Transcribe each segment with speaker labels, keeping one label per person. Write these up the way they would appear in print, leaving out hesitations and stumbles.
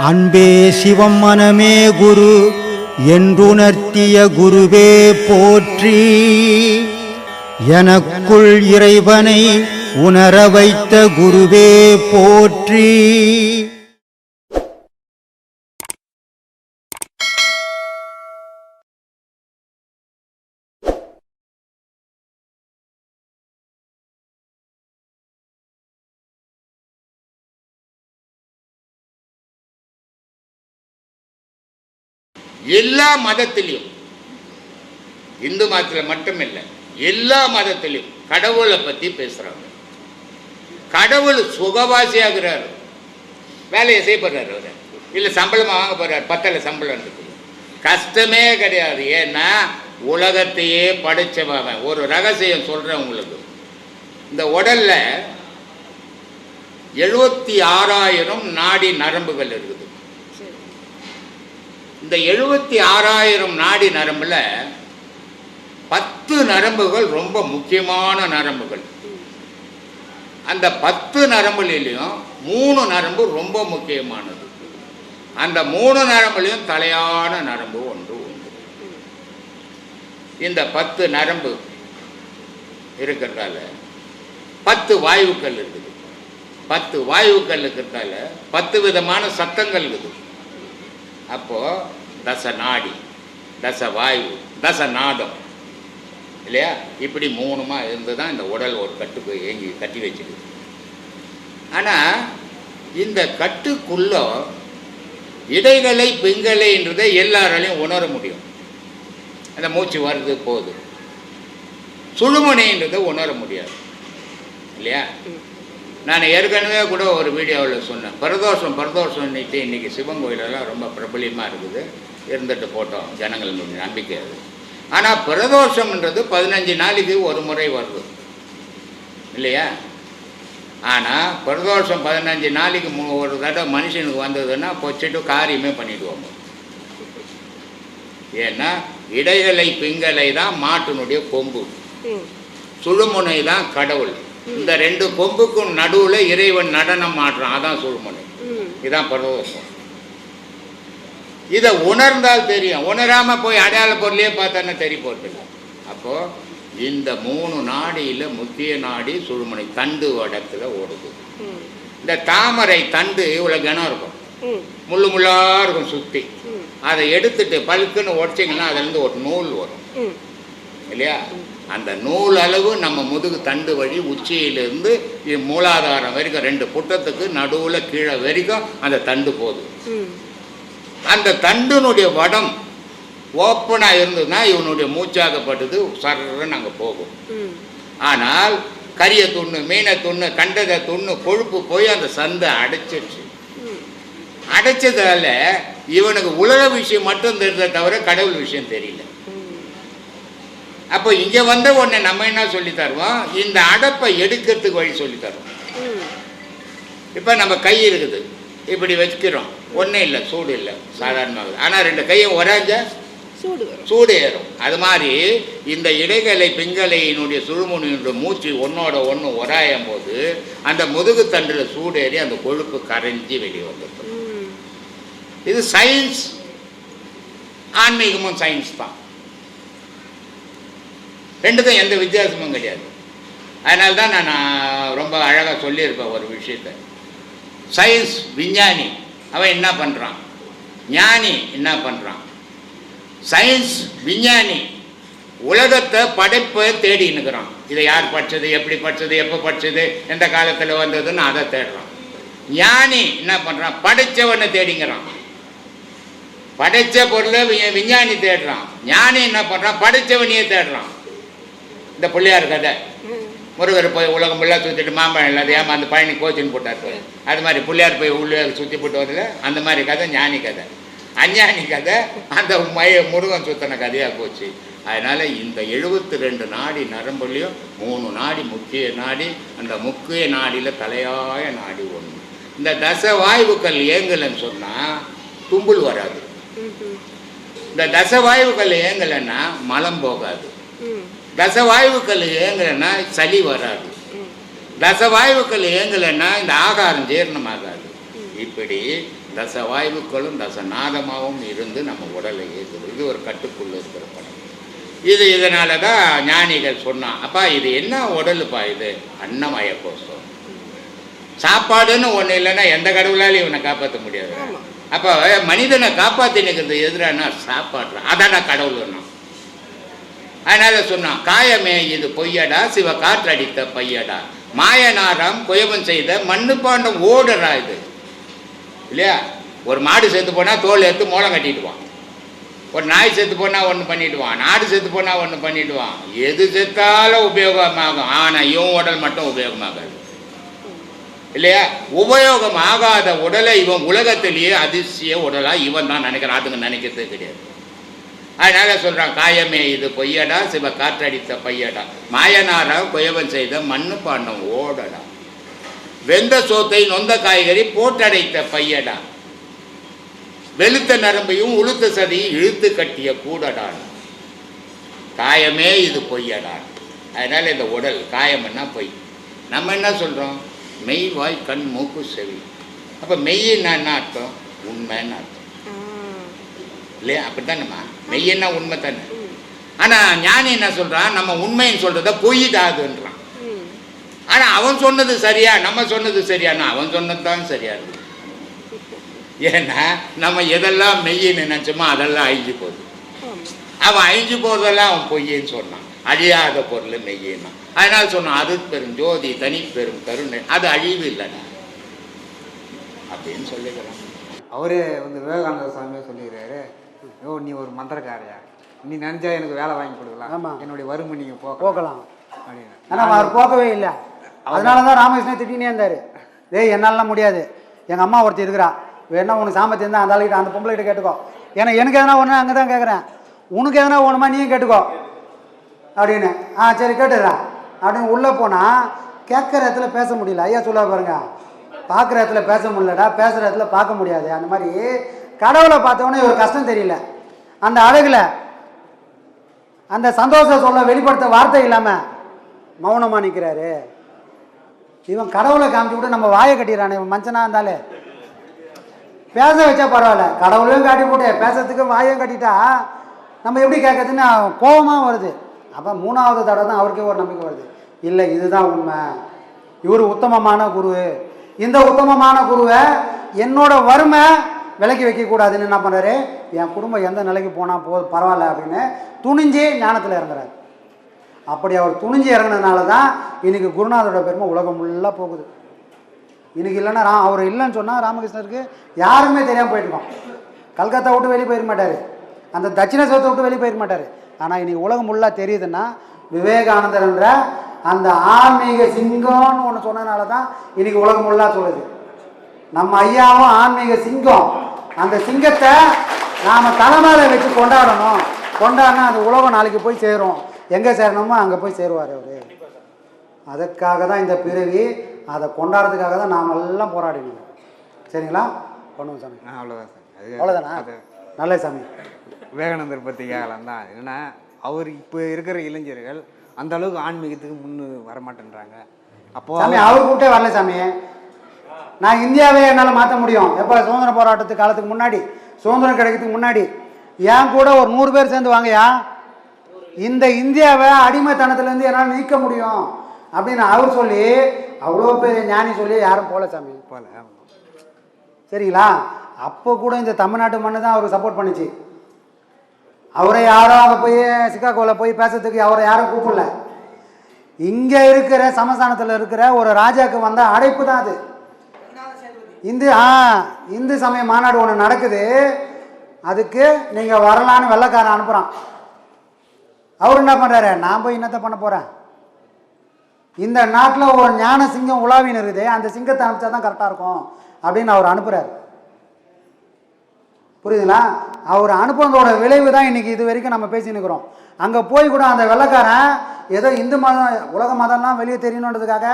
Speaker 1: அன்பே சிவம் மனமே குரு என்றுணர்த்திய குருவே போற்றி. எனக்குள் இறைவனை உணர வைத்த குருவே போற்றி.
Speaker 2: எல்லா மதத்திலையும், இந்து மதத்தில் மட்டுமில்லை, எல்லா மதத்திலையும் கடவுளை பற்றி பேசுகிறாங்க. கடவுள் சுகவாசியாகிறார், வேலையை செய்யப்படுறாரு, அவர் இல்லை சம்பளமாக வாங்க போகிறார், பத்தலை சம்பளம் இருக்குது, கஷ்டமே கிடையாது. ஏன்னா உலகத்தையே படைச்சவன். ஒரு ரகசியம் சொல்கிறேன் உங்களுக்கு. இந்த உடலில் 76,000 நாடி நரம்புகள் இருக்குது. இந்த 76,000 நாடி நரம்புல 10 நரம்புகள் ரொம்ப முக்கியமான நரம்புகள். அந்த 10 நரம்புலையும் 3 நரம்பு ரொம்ப முக்கியமானது. அந்த 3 நரம்புலையும் தலையான நரம்பு ஒன்று உண்டு. இந்த 10 நரம்பு இருக்கிறதால 10 வாயுக்கள் இருக்குது. 10 வாயுக்கள் இருக்கிறதால 10 விதமான சத்தங்கள் இருக்குது. அப்போ தச நாடி, தச வாயு, தச நாதம் இல்லையா, இப்படி 3மா இருந்து தான் இந்த உடல் ஒரு கட்டுக்கு ஏங்கி கட்டி வச்சுக்குது. ஆனால் இந்த கட்டுக்குள்ள இடைகளை பிங்கலைன்றதை எல்லாராலையும் உணர முடியும். அந்த மூச்சு வருது போகுது. சுழுமுனைன்றதை உணர முடியாது இல்லையா. நான் ஏற்கனவே கூட ஒரு வீடியோவில் சொன்னேன், பிரதோஷம் இன்னைக்கு சிவன் கோயிலெல்லாம் ரொம்ப பிரபலியமாக இருக்குது, இருந்துட்டு போட்டோம், ஜனங்களுடைய நம்பிக்கை அது. ஆனால் பிரதோஷம்ன்றது 15 நாளைக்கு ஒரு முறை வருது இல்லையா. ஆனால் பிரதோஷம் 15 நாளைக்கு ஒரு தடவை மனுஷனுக்கு வந்ததுன்னா பொச்சிட்டு காரியமே பண்ணிடுவாங்க. ஏன்னா இடைகளை பிங்கலை தான் மாட்டினுடைய கொம்பு, சுழுமுனை தான் கடவுள். இந்த 2 கொம்புக்கும் நடுவில் இறைவன் நடனம் ஆடுறான், அதான் சுழுமுனை. இதான் பிரதோஷம். இதை உணர்ந்தால் தெரியும், உணராமல் போய் அடையாள பொருளையே பார்த்தானே தெரிய போகிறதில்ல. அப்போது இந்த 3 நாடியில் முக்கிய நாடி சுழுமுனை தண்டு வடத்தில் ஓடுது. இந்த தாமரை தண்டு இவ்வளோ கனம் இருக்கும், முள்ளு முள்ளாக இருக்கும் சுற்றி. அதை எடுத்துட்டு பழுக்குன்னு உடச்சிங்கன்னா அதுலேருந்து ஒரு நூல் வரும் இல்லையா. அந்த நூல் அளவு நம்ம முதுகு தண்டு வழி உச்சியிலிருந்து மூலாதாரம் வரைக்கும் 2 புட்டத்துக்கு நடுவில் கீழே வரைக்கும் அந்த தண்டு போகுது. அந்த தண்டுனுடைய வடம் ஓப்பனாக இருந்ததுன்னா இவனுடைய மூச்சாகப்பட்டது சர்ன்னு அங்கே போகும். ஆனால் கரிய துண்ணு, மீனை துண்ணு, கண்டதை துண்ணு, கொழுப்பு போய் அந்த சந்தை அடைச்சிருச்சு. அடைச்சதால இவனுக்கு உலக விஷயம் மட்டும் தெரிஞ்சதை தவிர கடவுள் விஷயம் தெரியல. அப்போ இங்கே வந்த உடனே நம்ம என்ன சொல்லி தருவோம், இந்த அடப்பை எடுக்கிறதுக்கு வழி சொல்லி தருவோம். இப்போ நம்ம கை இருக்குது, இப்படி வச்சுக்கிறோம், ஒன்றும் இல்லை, சூடு இல்லை, சாதாரணமாக. ஆனால் 2 கையும் ஒராஞ்ச சூடு ஏறும். அது மாதிரி இந்த இடைகளை பிங்கலையினுடைய சுழுமுனையினுடைய மூச்சு ஒன்னோட ஒன்று ஒராயும் போது அந்த முதுகு தண்டில் சூடு ஏறி அந்த கொழுப்பு கரைஞ்சி வெளியே வந்துடும். இது சயின்ஸ், ஆன்மீகமும் சயின்ஸ் தான். 2க்கும் எந்த வித்தியாசமும் கிடையாது. அதனால தான் நான் ரொம்ப அழகாக சொல்லியிருப்பேன் ஒரு விஷயத்தை. சயின்ஸ் விஞ்ஞானி அவன் என்ன பண்ணுறான், ஞானி என்ன பண்ணுறான். சயின்ஸ் விஞ்ஞானி உலகத்தை படைப்பை தேடின்னுக்கிறான். இதை யார் படித்தது, எப்படி படித்தது, எப்போ படித்தது, எந்த காலத்தில் வந்ததுன்னு அதை தேடுறான். ஞானி என்ன பண்ணுறான், படைத்தவனை தேடிங்கிறான். படைத்த பொருளை விஞ்ஞானி தேடுறான். ஞானி என்ன பண்ணுறான், படைத்தவனையே தேடுறான். இந்த பிள்ளையார் கதை, முருகர் போய் உலகம் ஃபுல்லாக சுற்றிட்டு மாம்பழம் இல்லாத அந்த பழனி கோச்சின்னு போட்டார். அது மாதிரி பிள்ளையார் போய் உள்ளே சுற்றி போட்டு வரல, அந்த மாதிரி கதை ஞானி கதை. அஞ்ஞானி கதை அந்த முருகன் சுத்தின கதையாக போச்சு. அதனால் இந்த 72 நாடி நரம்புலையும் 3 நாடி முக்கிய நாடி. அந்த முக்கிய நாடியில் தலையாய நாடி ஒன்று. இந்த தச வாயுக்கள் ஏங்கலைன்னு சொன்னால் தும்புல் வராது. இந்த தச வாயுக்கள் ஏங்கலைன்னா மலம் போகாது. தசவாயுக்கள் ஏங்கலைன்னா சளி வராது. தசவாயுக்கள் ஏங்கலைன்னா இந்த ஆகாரம் ஜீரணமாகாது. இப்படி தச வாயுக்களும் தசநாதமாகவும் இருந்து நம்ம உடலை ஏற்றுது. இது ஒரு கட்டுக்குள்ளே இருக்கிற படம். இதனால தான் ஞானிகள் சொன்னான், அப்பா இது என்ன உடலுப்பா, இது அன்னமய கோஷம். சாப்பாடுன்னு ஒன்று இல்லைன்னா எந்த கடவுளாலையும் இவனை காப்பாற்ற முடியாது. அப்போ மனிதனை காப்பாற்றினுக்கிறது எதிரானா சாப்பாடு, அதான் நான் கடவுள்னா. அதனால சொன்னான், காயமே இது பொய்யடா, சிவ காற்றடித்த பையடா, மாயனாராம் குயவன் செய்த மண்ணு பாண்டம் ஓடுறா இது இல்லையா. ஒரு மாடு செத்து போனால் தோல் எடுத்து மூலம் கட்டிடுவான், ஒரு நாய் செத்து போனால் ஒன்று பண்ணிவிடுவான், நாடு செத்து போனால் ஒன்று பண்ணிவிடுவான். எது செத்தாலும் உபயோகமாகும், ஆனால் இவன் உடல் மட்டும் உபயோகமாகாது இல்லையா. உபயோகம் ஆகாத உடலை இவன் உலகத்திலேயே அதிசய உடலாக இவன் தான் நினைக்கிறான், அதுங்க நினைக்கிறதே கிடையாது. அதனால சொல்கிறான், காயமே இது பொய்யடா, சிவ காற்றடித்த பையடா, மாயனாரா குயவன் செய்த மண்ணு பாண்டம் ஓடடா, வெந்த சோத்தை நொந்த காய்கறி போட்டடைத்த பையடா, வெளுத்த நரம்பையும் உளுத்த சதியும் இழுத்து கட்டிய கூடடான், காயமே இது பொய்யடா. அதனால் இந்த உடல் காயம்னா பொய். நம்ம என்ன சொல்கிறோம், மெய் வாய் கண் மூக்கு செவி. அப்போ மெய்யின்னா என்ன அர்த்தம், உண்மைன்னு அர்த்தம் இல்லையா. அப்படித்தானம்மா, மெய்யன்னா உண்மை தானே. ஆனால் ஞானி என்ன சொல்கிறான், நம்ம உண்மைன்னு சொல்கிறத பொய்தாதுன்றான். ஆனால் அவன் சொன்னது சரியா நம்ம சொன்னது சரியானா, அவன் சொன்னது தான் சரியா இருக்கு. ஏன்னா நம்ம எதெல்லாம் மெய்யின்னு நினச்சோமோ அதெல்லாம் அழிஞ்சு போகுது. அவன் அழிஞ்சு போகிறதெல்லாம் அவன் பொய்யன்னு சொன்னான், அழியாத பொருள் மெய்யின்னா. அதனால சொன்னான், அது பெரும் ஜோதி தனி பெரும் கருணை, அது அழிவு இல்லைடா அப்படின்னு சொல்லிக்கிறான்.
Speaker 3: அவரே விவேகானந்த சுவாமியே சொல்லிடுறாரு, ஓ நீ ஒரு மந்திரக்காரையா, நீ நினச்சா எனக்கு வேலை வாங்கி கொடுக்கலாம்,
Speaker 4: ஆமாம்,
Speaker 3: என்னுடைய வறுமை நீங்கள்
Speaker 4: போக்கலாம்
Speaker 3: அப்படின்னு.
Speaker 4: ஆனால் அவர் போகவே இல்லை. அதனால தான் ராமகிருஷ்ணன் திட்டினே இருந்தார், டேய் என்னாலலாம் முடியாது, எங்கள் அம்மா ஒருத்தர் இருக்கிறா, வேணா உனக்கு சாமர்த்தியம் இருந்தால் அந்த ஆளுகிட்ட அந்த பொம்பளைகிட்ட கேட்டுக்கோ, ஏன்னா எனக்கு எதனா ஒன்று அங்கே தான் கேட்குறேன், உனக்கு எதனா ஒன்றுமா நீயும் கேட்டுக்கோ அப்படின்னு. சரி கேட்டுடுறேன் அப்படின்னு உள்ளே போனால் கேட்குற இடத்துல பேச முடியல. ஐயா சொல்ல பாருங்க, பார்க்குற இடத்துல பேச முடியலடா, பேசுகிற இடத்துல பார்க்க முடியாது. அந்த மாதிரி கடவுளை பார்த்தவொடனே ஒரு கஷ்டம் தெரியல, அந்த அழகில் அந்த சந்தோஷம் சொல்ல வெளிப்படுத்த வார்த்தை இல்லாமல் மௌனமாக நிற்கிறாரு. இவன் கடவுளை காமிச்சு விட்டு நம்ம வாயை கட்டிடுறானே, இவன் மனுஷனாக இருந்தாலே பேச வச்சா பரவாயில்ல, கடவுளையும் காட்டி போட்டு பேசுறதுக்கு வாயும் கட்டிட்டா நம்ம எப்படி கேட்கறதுன்னு கோபமாக வருது. அப்போ மூணாவது தடவை தான் அவருக்கே ஒரு நம்பிக்கை வருது, இல்லை இதுதான் உண்மை, இவர் உத்தமமான குரு, இந்த உத்தமமான குருவை என்னோட வறுமை விலக்கி வைக்கக்கூடாதுன்னு என்ன பண்ணுறாரு, என் குடும்பம் எந்த நிலைக்கு போனால் பரவாயில்ல அப்படின்னு துணிஞ்சு ஞானத்தில் இறங்குறாரு. அப்படி அவர் துணிஞ்சு இறங்கினதுனால தான் இன்றைக்கி குருநாதரோட பெருமை உலகம் ஃபுல்லாக போகுது. இன்றைக்கி இல்லைன்னா அவர் இல்லைன்னு சொன்னால் ராமகிருஷ்ணருக்கு யாருமே தெரியாமல் போயிருக்கோம். கல்கத்தா விட்டு வெளியே போயிருக்க மாட்டார், அந்த தட்சிணேஸ்வரத்தை விட்டு வெளியே போயிருக்க மாட்டார். ஆனால் இன்றைக்கி உலகம் ஃபுல்லாக தெரியுதுன்னா விவேகானந்தர்ன்ற அந்த ஆன்மீக சிங்கம்னு ஒன்று சொன்னதுனால தான் இன்றைக்கி உலகம் ஃபுல்லாக சொல்லுது. நம்ம ஐயாவும் ஆன்மீக சிங்கம், அந்த சிங்கத்தை நாம் தலைமையில் வச்சு கொண்டாடணும். கொண்டாடினா அது உலகம் நாளைக்கு போய் சேரும், எங்கே சேரணுமோ அங்கே போய் சேருவார் அவர். அதுக்காக தான் இந்த பிறவி, அதை கொண்டாடுறதுக்காக தான் நாம் எல்லாம் போராடினோம். சரிங்களா, பண்ணுவோம் சாமி.
Speaker 3: அவ்வளோதான் சார்,
Speaker 4: அவ்வளோதானா, நல்ல சாமி.
Speaker 3: விவேகானந்தர் பற்றி கேட்கலாம் தான். ஏன்னா அவர் இப்போ இருக்கிற இளைஞர்கள் அந்த அளவுக்கு ஆன்மீகத்துக்கு முன்னு வரமாட்டேன்றாங்க. அப்போ
Speaker 4: சாமி அவர் கூப்பிட்டே வரல சாமி. நான் இந்தியாவே என்னால் மாற்ற முடியும். எப்போ சுதந்திர போராட்டத்துக்கு காலத்துக்கு முன்னாடி, சுதந்திரம் கிடைக்கிறதுக்கு முன்னாடி என் கூட ஒரு 100 பேர் சேர்ந்து வாங்கயா, இந்த இந்தியாவை அடிமைத்தனத்துலேருந்து என்னால் நீக்க முடியும் அப்படின்னு அவர் சொல்லி, அவ்வளோ பேர் ஞானி சொல்லி யாரும் போல சாமி போல. சரிங்களா, அப்போ கூட இந்த தமிழ்நாட்டு மண்ணு தான் அவருக்கு சப்போர்ட் பண்ணிச்சு. அவரை யாரும் அங்கே போய் சிக்காகோவில் போய் பேசுறதுக்கு அவரை யாரும் கூப்பிடல. இங்கே இருக்கிற சமஸ்தானத்தில் இருக்கிற ஒரு ராஜாவுக்கு வந்த அழைப்பு தான் அது. இந்து சமய மாநாடு ஒன்று நடக்குது, அதுக்கு நீங்கள் வரலான்னு வெள்ளைக்காரன் அனுப்புகிறான். அவர் என்ன பண்ணுறாரு, நான் போய் என்னத்தை பண்ண போகிறேன், இந்த நாட்டில் ஒரு ஞான சிங்கம் உலாவின்னு இருக்குது, அந்த சிங்கத்தை அனுப்பிச்சா தான் கரெக்டாக இருக்கும் அப்படின்னு அவர் அனுப்புகிறார். புரியுதுங்களா, அவர் அனுப்புனதோட விளைவு தான் இன்றைக்கி இது வரைக்கும் நம்ம பேசின்னு இருக்கிறோம். அங்கே போய் கூட அந்த வெள்ளைக்காரன் ஏதோ இந்து மதம் உலக மதம்லாம் வெளியே தெரியணுன்றதுக்காக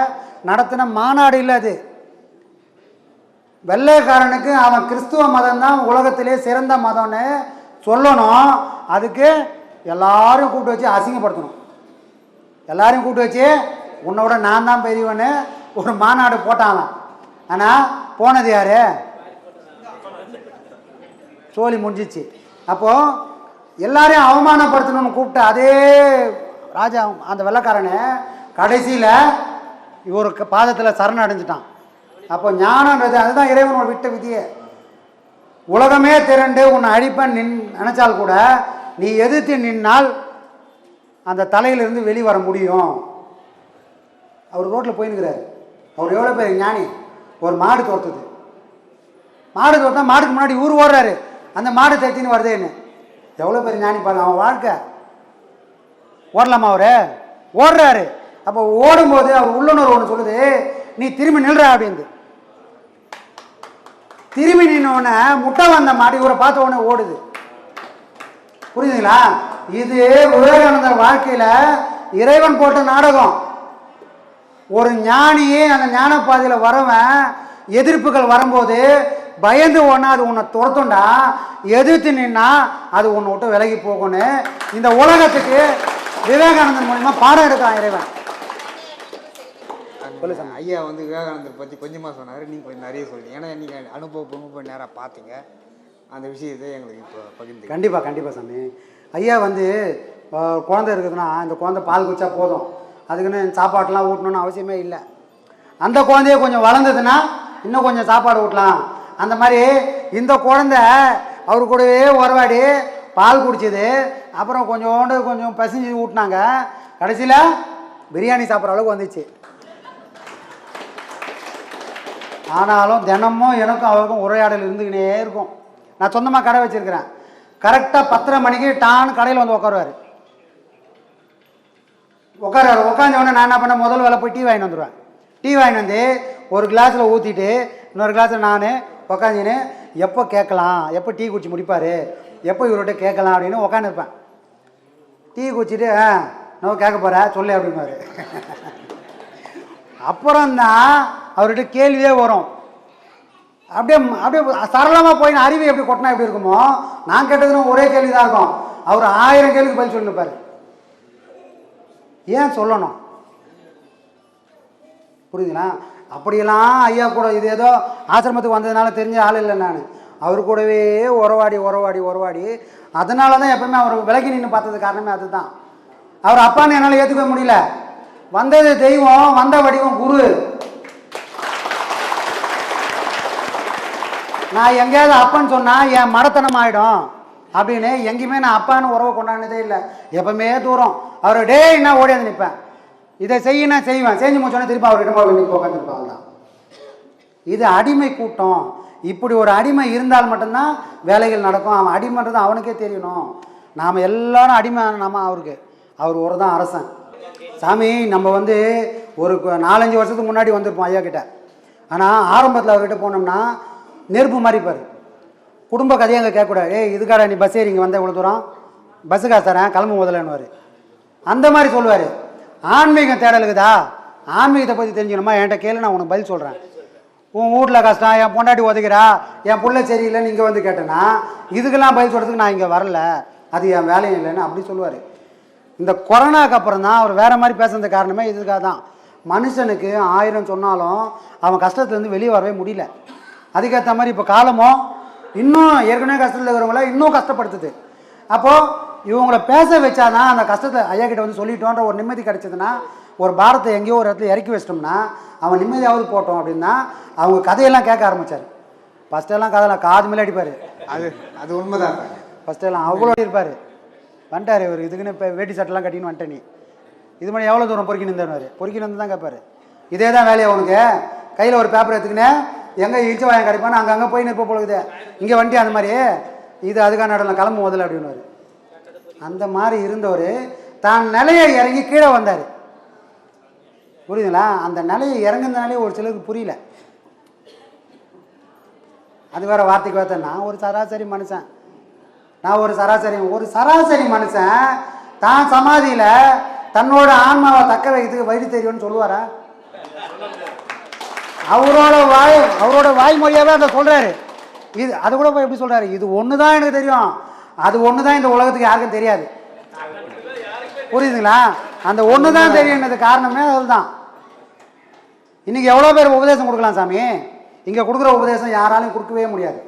Speaker 4: நடத்தின மாநாடு இல்லை அது. வெள்ளைக்காரனுக்கு அவன் கிறிஸ்துவ மதம் தான் உலகத்திலே சிறந்த மதம்னு சொல்லணும். அதுக்கு எல்லாரையும் கூப்பிட்டு வச்சு அசிங்கப்படுத்தணும். எல்லாரையும் கூப்பிட்டு வச்சு உன்னோட நான் தான் பெரியவன்னு ஒரு மாநாடு போட்டாங்க. ஆனால் போனது யாரு, சோழி முடிஞ்சிச்சு. அப்போது எல்லாரையும் அவமானப்படுத்தணும்னு கூப்பிட்ட அதே ராஜா அந்த வெள்ளைக்காரனை கடைசியில் இவருக்கு பாதத்தில் சரண் அடைஞ்சிட்டான். அப்போ ஞானன்றது அதுதான் இறைவனோட விட்ட விதியே. உலகமே திரண்டு உன்னை அழிப்பேன் நினைச்சால் கூட நீ எதிர்த்து நின்னால் அந்த தலையிலிருந்து வெளிவர முடியும். அவர் ரோட்டில் போயின்னுக்கிறார். அவர் எவ்வளோ பேர் ஞானி. ஒரு மாடு தோர்த்துது, மாடு தோர்த்தா மாடுக்கு முன்னாடி ஊர் ஓடுறாரு, அந்த மாடு தட்டின்னு வருதேன்னு. எவ்வளோ பேர் ஞானி பாருங்க. அவன் வாழ்க்கை ஓடலாமா? அவரு ஓடுறாரு. அப்போ ஓடும்போது அவர் உள்ளுணர்வு ஒன்று சொல்லுது, நீ திரும்பி நில்ற அப்படின்னு. திரும்பி நின்னோடனே முட்டை வந்த மாடு இவரை பார்த்த உடனே ஓடுது. புரியுதுங்களா? இது விவேகானந்தர் வாழ்க்கையில இறைவன் போட்ட நாடகம். ஒரு ஞானியே அந்த ஞான பாதையில் வரவன் எதிர்ப்புகள் வரும்போது பயந்து ஒன்னா அது உன்னை துரத்துண்டா, எதிர்த்து நின்னா அது உன்னை விட்டு விலகி போகணும். இந்த உலகத்துக்கு விவேகானந்தர் மூலியமா பாடம் எடுக்கிறான் இறைவன்.
Speaker 3: ஐயா வந்து விவேகானந்தர் பற்றி கொஞ்சமாக சொன்னார், நீங்கள் கொஞ்சம் நிறைய சொல்லிட்டீங்க. ஏன்னா நீங்கள் அனுபவம் நேராக பார்த்தீங்க, அந்த விஷயத்தை எங்களுக்கு இப்போ பகிர்ந்து.
Speaker 4: கண்டிப்பாக கண்டிப்பாக சாமி. ஐயா வந்து குழந்தை இருக்குதுன்னா இந்த குழந்தை பால் குடிச்சா போதும், அதுக்குன்னு சாப்பாட்டெலாம் ஊட்டணும்னு அவசியமே இல்லை. அந்த குழந்தைய கொஞ்சம் வளர்ந்ததுன்னா இன்னும் கொஞ்சம் சாப்பாடு ஊட்டலாம். அந்த மாதிரி இந்த குழந்தை அவரு கூடவே உறவாடி பால் குடிச்சது, அப்புறம் கொஞ்சம் பசிஞ்சு ஊட்டினாங்க, கடைசியில் பிரியாணி சாப்பிட்ற அளவுக்கு வந்துச்சு. ஆனாலும் தினமும் எனக்கும் அவருக்கும் உரையாடல் இருந்துக்கினே இருக்கும். நான் சொந்தமாக கடை வச்சுருக்கிறேன். கரெக்டாக 10:30 மணிக்கு டான்னு கடையில் வந்து உட்காருவார். உட்காந்தவொடனே நான் என்ன பண்ணேன், முதல் வேலை போய் டீ வாங்கிட்டு வந்துடுவேன். டீ வாங்கிட்டு வந்து ஒரு கிளாஸில் ஊற்றிட்டு இன்னொரு கிளாஸில் நான் உக்காந்துன்னு எப்போ கேட்கலாம், எப்போ டீ குடிச்சு முடிப்பார், எப்போ இவர்கிட்ட கேட்கலாம் அப்படின்னு உட்காந்துருப்பேன். டீ குடிச்சிட்டு நான் கேட்க போகிறேன் சொல்லு அப்படின்னாரு. அப்புறம்தான் அவர்கிட்ட கேள்வியே வரும். அப்படியே அப்படியே சரளமாக போய் அறிவை எப்படி கொட்டினா எப்படி இருக்குமோ, நான் கேட்டதுன்னு ஒரே கேள்வி தான் இருக்கும். அவர் 1000 கேள்விக்கு பதில் சொல்லிருப்பார். ஏன் சொல்லணும்? புரியுதுங்களா? அப்படியெல்லாம் ஐயா கூட இது ஏதோ ஆசிரமத்துக்கு வந்ததுனால தெரிஞ்ச ஆள் இல்லை. நான் அவர் கூடவே உறவாடி அதனால தான் எப்பவுமே அவர் விலகி நின்று பார்த்தது காரணமே அதுதான். அவர் அப்பான்னு என்னால் ஏற்றுக்க முடியல. வந்தது தெய்வம், வந்த வடிவம் குரு. நான் எங்கேயாவது அப்பன்னு சொன்னால் என் மடத்தனம் ஆகிடும் அப்படின்னு எங்கேயுமே நான் அப்பான்னு உறவை கொண்டாடினதே இல்லை. எப்பவுமே தூரம் அவரை டேய்னா ஓடியாந்து நிற்பேன். இதை செய்யினா செய்வேன், செஞ்சு முடிச்சோன்னே திருப்பி அவர்கிட்ட உட்காந்துருப்பாங்க தான். இது அடிமை கூட்டம். இப்படி ஒரு அடிமை இருந்தால் மட்டும்தான் வேலைகள் நடக்கும். அவன் அடிமைன்றது அவனுக்கே தெரியணும். நாம் எல்லாரும் அடிமை நாம அவருக்கு. அவர் ஒரு தான் அரசன். சாமி நம்ம வந்து ஒரு 4-5 வருஷத்துக்கு முன்னாடி வந்திருப்போம் ஐயா கிட்ட. ஆனால் ஆரம்பத்தில் அவர்கிட்ட போனோம்னா நெருப்பு மாதிரிப்பார். குடும்ப கதையை அங்கே கேட்கக்கூடாது. இதுக்காடா நீ பஸ் ஏறி இங்கே வந்த இவ்வளோ தூரம், பஸ்ஸு காசு தரேன் கிளம்பு முதலன்னுவார். அந்த மாதிரி சொல்லுவார். ஆன்மீகம் தேடலுக்குதா, ஆன்மீகத்தை பற்றி தெரிஞ்சுக்கணுமா, என்கிட்ட கேளு, நான் உனக்கு பதில் சொல்கிறேன். உன் வீட்டில் கஷ்டம், என் பொண்டாட்டி உதைக்கிறா, என் பிள்ளை சரியில்லைன்னு இங்கே வந்து கேட்டேன்னா இதுக்கெல்லாம் பதில் சொல்கிறதுக்கு நான் இங்கே வரல, அது என் வேலையும் இல்லைன்னு அப்படி சொல்லுவார். இந்த கொரோனாக்கு அப்புறம் தான் அவர் வேறு மாதிரி பேசுறது காரணமே இதுக்காக தான். மனுஷனுக்கு 1000 சொன்னாலும் அவன் கஷ்டத்துலேருந்து வெளியே வரவே முடியல. அதுக்கேற்ற மாதிரி இப்போ காலமும் இன்னும் ஏற்கனவே கஷ்டத்தில் இருக்கிறவங்கள இன்னும் கஷ்டப்படுத்துது. அப்போது இவங்களை பேச வச்சாதான் அந்த கஷ்டத்தை ஐயா கிட்ட வந்து சொல்லிட்டோன்ற ஒரு நிம்மதி கிடைச்சதுன்னா, ஒரு பாரத்தை எங்கேயோ ஒரு இடத்துல இறக்கி வச்சிட்டோம்னா அவன் நிம்மதியாவது போட்டோம் அப்படின்னா அவங்க கதையெல்லாம் கேட்க ஆரம்பித்தார். ஃபஸ்ட்டெல்லாம் கதையெல்லாம் காது மேலே அடிப்பார்.
Speaker 3: அது உண்மைதான்.
Speaker 4: ஃபஸ்ட்டெல்லாம் அவ்வளோ இருப்பார். வந்துட்டார் இவர், இதுக்குன்னு இப்போ வேட்டி சட்டெல்லாம் கட்டின்னு வந்துட்டேன், நீ இது மாதிரி எவ்வளோ தூரம் பொறுக்கி நின்றுவார், பொறுக்கி நின்று தான் கேட்பார். இதே தான் வேலையை அவனுக்கு. கையில் ஒரு பேப்பர் எடுத்துக்கினேன் எங்கே இழிச்ச வாயம் கிடைப்பான்னு அங்கங்கே போய் நிற்ப பொழுது, இங்கே வந்துட்டு அந்த மாதிரி இது அதுக்கான இடம்ல கிளம்பு முதல்ல அப்படின்னுவார். அந்த மாதிரி இருந்தவர் தான் நிலையை இறங்கி கீழே வந்தார். புரியுதுங்களா? அந்த நிலையை இறங்குனாலே ஒரு சிலருக்கு புரியல. அது வேற வார்த்தைக்கு வார்த்தை. நான் ஒரு சராசரி மனுஷன் தான் சமாதியில் தன்னோட ஆன்மாவை தக்க வைக்கிறதுக்கு வழி தெரியும்னு சொல்லுவாரா? அவரோட வாய்மொழியாவே அதை சொல்றாரு. இது அது கூட போய் எப்படி சொல்றாரு, இது ஒன்று தான் எனக்கு தெரியும், அது ஒன்று தான் இந்த உலகத்துக்கு யாருக்கும் தெரியாது. புரியுதுங்களா? அந்த ஒன்று தான் தெரியும்ன்றது காரணமே அதுதான். இன்னைக்கு எவ்வளோ பேர் உபதேசம் கொடுக்கலாம் சாமி, இங்கே கொடுக்குற உபதேசம் யாராலையும் கொடுக்கவே முடியாது.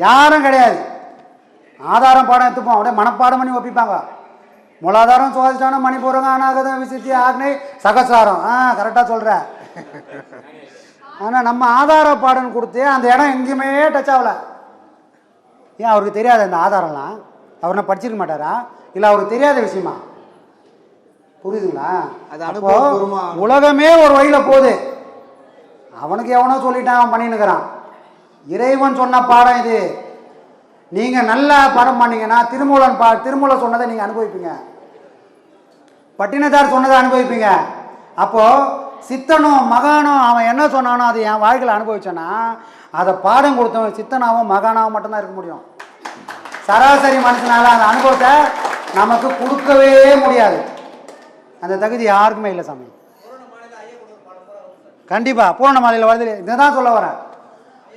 Speaker 4: யாரும் கிடையாது. ஆதாரம் பாடம் எடுத்துப்போம், அப்படியே மனப்பாடம் பண்ணி ஒப்பிப்பாங்க. மூலாதாரம், சுவாதிஷ்டானம், மணிபூரகம், அநாகதம், விசுத்தி, ஆக்னை, சகசாரம். கரெக்டாக சொல்கிற. ஆனால் நம்ம ஆதார பாடம் கொடுத்து அந்த இடம் எங்கேயுமே டச் ஆகலை. ஏன் அவருக்கு தெரியாது அந்த ஆதாரம்லாம்? அவர் நான் படிச்சிருக்க மாட்டாரா? இல்லை அவருக்கு தெரியாத விஷயமா? புரியுதுங்களா?
Speaker 3: அது
Speaker 4: அப்போ
Speaker 3: அனுபவபூர்வமா
Speaker 4: உலகமே ஒரு வழியில் போகுது. அவனுக்கு எவனோ சொல்லிட்டான், அவன் பண்ணின்னுக்கிறான். இறைவன் சொன்ன பாடம் இது. நீங்கள் நல்லா பாடம் பண்ணீங்கன்னா திருமூலன் சொன்னதை நீங்கள் அனுபவிப்பீங்க, பட்டினத்தார் சொன்னதை அனுபவிப்பீங்க. அப்போது சித்தனும் மகானும் அவன் என்ன சொன்னானோ அதை என் வாழ்க்கையில் அனுபவிச்சேன்னா அதை பாடம் கொடுத்தவன் சித்தனாவும் மகானாவும் மட்டும்தான் இருக்க முடியும். சராசரி மனுஷனால அந்த அனுபவத்தை நமக்கு கொடுக்கவே முடியாது. அந்த தகுதி யாருக்குமே இல்லை சாமி. கண்டிப்பாக பூரணமாலையில் வருது. இதை தான் சொல்ல வரேன்.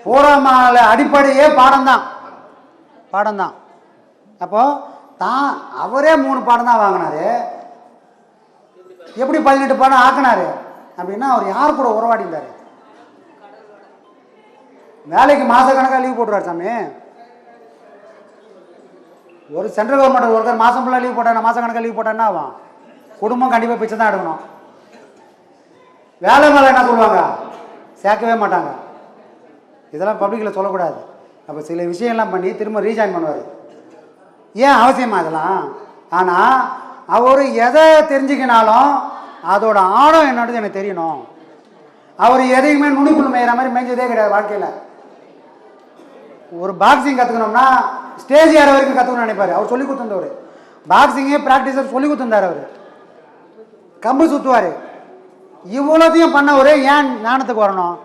Speaker 4: பூரணமாலை அடிப்படையே பாடம்தான். அப்போது அவரே 3 பாடம் தான் வாங்கினாரு. எப்படி 18 பாடம் ஆக்கினாரு அப்படின்னா அவர் யார் கூட உறவாடி இருந்தார்? வேலைக்கு மாதக்கணக்காக லீவ் போட்டுருவார் சாமி. ஒரு சென்ட்ரல் கவர்மெண்ட் ஒருத்தர் மாதம் ஃபுல்லாக லீவ் போட்டார், மாதக்கணக்காக லீவ் போட்டான்னா ஆகும். குடும்பம் கண்டிப்பாக பிச்சை தான் எடுக்கணும். வேலை மேலே என்ன சொல்லுவாங்க? சேர்க்கவே மாட்டாங்க. இதெல்லாம் பப்ளிக்கில் சொல்லக்கூடாது. அப்போ சில விஷயம்லாம் பண்ணி திரும்ப ரீஜாயின் பண்ணுவார். ஏன் அவசியமா இதெல்லாம்? ஆனால் அவர் எதை தெரிஞ்சுக்கினாலும் அதோட ஆழம் என்னன்றது எனக்கு தெரியணும். அவர் எதையுமே நுனிப்புள் மேய்கிற மாதிரி மேய்ஞ்சதே கிடையாது வாழ்க்கையில். ஒரு பாக்ஸிங் கற்றுக்கணும்னா ஸ்டேஜ் ஏற வரைக்கும் கற்றுக்கணும்னு நினைப்பார். அவர் சொல்லி கொடுத்துருந்தவர் பாக்ஸிங்கே ப்ராக்டிஸர் சொல்லி கொடுத்துருந்தார். அவர் கம்பு சுற்றுவார். இவ்வளோத்தையும் பண்ணவர் ஏன் ஞானத்துக்கு வரணும்?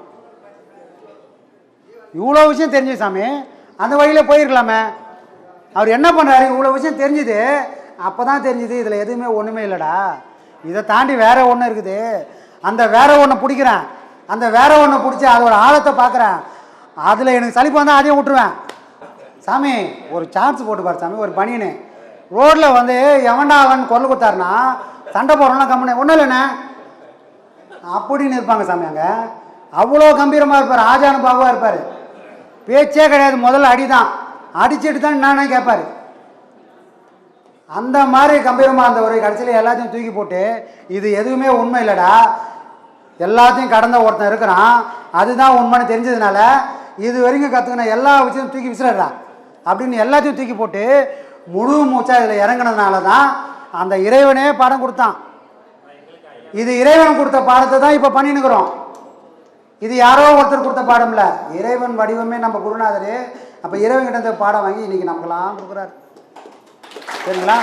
Speaker 4: இவ்வளோ விஷயம் தெரிஞ்சு சாமி அந்த வழியில் போயிருக்கலாமே. அவர் என்ன பண்ணுறாரு? இவ்வளோ விஷயம் தெரிஞ்சுது. அப்போ தான் தெரிஞ்சுது இதில் எதுவுமே ஒன்றுமே இல்லைடா, இதை தாண்டி வேற ஒன்று இருக்குது. அந்த வேற ஒன்று பிடிக்கிறேன், அந்த வேற ஒன்று பிடிச்சி அதோட ஆழத்தை பார்க்குறேன். அதில் எனக்கு சலிப்பு வந்தால் அதையும் விட்டுருவேன். சாமி ஒரு சார்ஜ் போட்டு பாரு சாமி. ஒரு பனியனு ரோட்டில் வந்து எவன்டா அவன் குரல் கொடுத்தாருன்னா சண்டை போடுறோம்னா கம்பெனி ஒன்றும் இல்லைண்ணே அப்படின்னு இருப்பாங்க சாமி. அங்கே அவ்வளோ கம்பீரமாக இருப்பார், ஆஜானுபாவாக இருப்பார். பேச்சே கிடையாது, முதல்ல அடிதான், அடிச்சுட்டு தான் நானே கேட்பார். அந்த மாதிரி கம்பீரமாக இருந்தவர் கடைசியில் எல்லாத்தையும் தூக்கி போட்டு இது எதுவுமே உண்மை இல்லைடா, எல்லாத்தையும் கடந்த ஒருத்தன் இருக்கிறான், அதுதான் உண்மைன்னு தெரிஞ்சதுனால இது வரைக்கும் கற்றுக்கின எல்லா விஷயத்தையும் தூக்கி விசிறா அப்படின்னு எல்லாத்தையும் தூக்கி போட்டு முழு மூச்சா இதில் இறங்கினதுனால தான் அந்த இறைவனே பாடம் கொடுத்தான். இது இறைவன் கொடுத்த பாடத்தை தான் இப்போ பண்ணினுக்கிறோம். இது யாரோ ஒருத்தர் கொடுத்த பாடம் இல்லை, இறைவன் வடிவமே நம்ம குருநாதர். அப்போ இறைவன் கிட்ட பாடம் வாங்கி இன்னைக்கு நமக்கெல்லாம் கொடுக்குறாரு. சரிங்களா?